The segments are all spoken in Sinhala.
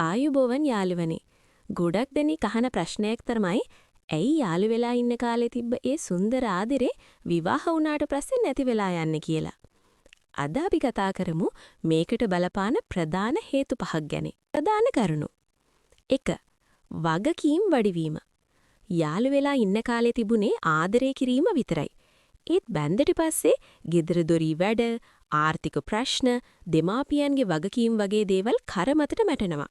ආයුබෝවන් යාළුවනේ. ගොඩක් දෙනෙක් අහන ප්‍රශ්නයක් තමයි ඇයි යාළු වෙලා ඉන්න කාලේ තිබ්බ ඒ සුන්දර ආදරේ විවාහ වුණාට පස්සේ නැති වෙලා යන්නේ කියලා. අද අපි කතා කරමු මේකට බලපාන ප්‍රධාන හේතු පහක් ගැන. ප්‍රධාන කරුණු. 1. වගකීම් වැඩිවීම. යාළු වෙලා ඉන්න කාලේ තිබුණේ ආදරේ කිරීම විතරයි. ඒත් බැන්දට පස්සේ ගෙදර දොරි වැඩ, ආර්ථික ප්‍රශ්න, දෙමාපියන්ගේ වගකීම් වගේ දේවල් කරමතට මැටෙනවා.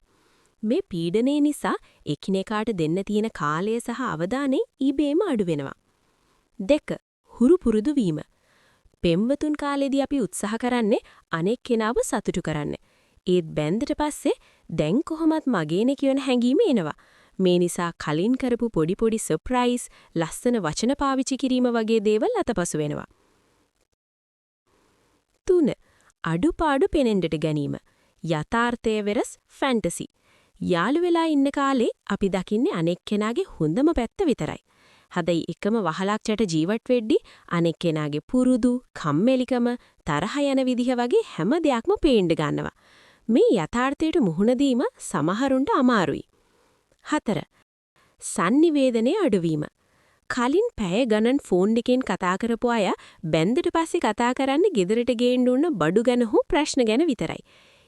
මේ පීඩනය නිසා එකිනෙකාට දෙන්න තියෙන කාලය සහ අවධානය ඉබේම අඩු වෙනවා. 2. හුරු පුරුදු වීම. පෙම්වතුන් කාලේදී අපි උත්සාහ කරන්නේ අනෙක් කෙනාව සතුටු කරන්න. ඒත් බැන්දට පස්සේ දැන් කොහොමත් මගේනේ කියන හැඟීම එනවා. මේ නිසා කලින් කරපු පොඩි සර්ප්‍රයිස්, ලස්සන වචන පාවිච්චි කිරීම වගේ දේවල් අතපසු වෙනවා. 3. අඩුපාඩු පෙනෙන්නට ගැනීම. යථාර්ථය වෙරස් ෆැන්ටසි. යාළු වෙලා ඉන්න කාලේ අපි දකින්නේ අනෙක් කෙනාගේ හොඳම පැත්ත විතරයි. හැබැයි එකම වහලක් යට ජීවත් වෙද්දී අනෙක් කෙනාගේ පුරුදු, කම්මැලිකම, තරහ යන විදිහ වගේ හැම දෙයක්ම පේන්න ගන්නවා. මේ යථාර්ථයට මුහුණ දීම සමහරුන්ට අමාරුයි. 4. sannivedanaya අඩුවීම. කලින් පැය ගණන් ෆෝන් එකෙන් කතා කරපු අය බැන්දට පස්සේ කතා කරන්නේ ගෙදරට ගේන්න උන්න බඩු ගැන හෝ ප්‍රශ්න ගැන විතරයි.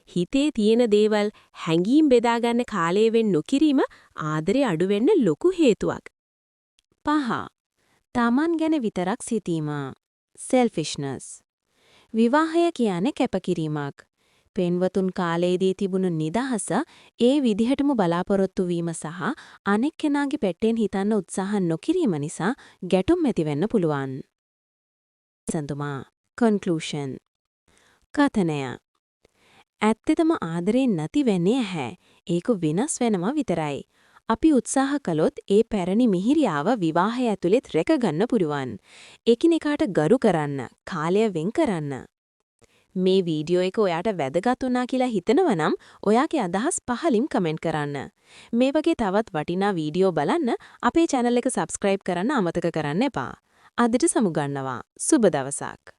හිතේ තියෙන දේවල් හැංගීම් බෙදා ගන්න කාලය වෙන් නොකිරීම ආදරේ අඩු වෙන්න ලොකු හේතුවක්. 5. තමන් ගැන විතරක් සිතීම. selfishness. විවාහය කියන්නේ කැපකිරීමක්. පෙන්වතුන් කාලයේදී තිබුණු නිදහස ඒ විදිහටම බලාපොරොත්තු වීම සහ අනෙක් කෙනාගේ පැත්තෙන් හිතන්න උත්සාහ නොකිරීම නිසා ගැටුම් ඇති වෙන්න පුළුවන්. සඳුමා. conclusion. කථනය. ඇත්තටම ආදරේ නැති වෙන්නේ නැහැ. ඒක වෙනස් වෙනවා විතරයි. අපි උත්සාහ කළොත් ඒ පැරණි මිහිරියාව විවාහය ඇතුළේ රැක ගන්න පුළුවන්. එකිනෙකාට ගරු කරන්න, කාලය වෙන් කරන්න. මේ වීඩියෝ එක ඔයාට වැදගත් වුණා කියලා හිතනවා නම් ඔයාගේ අදහස් පහලින් කමෙන්ට් කරන්න. මේ වගේ තවත් වටිනා වීඩියෝ බලන්න අපේ channel එක subscribe කරන්න අමතක කරන්න එපා. අදට සමුගන්නවා. සුබ දවසක්.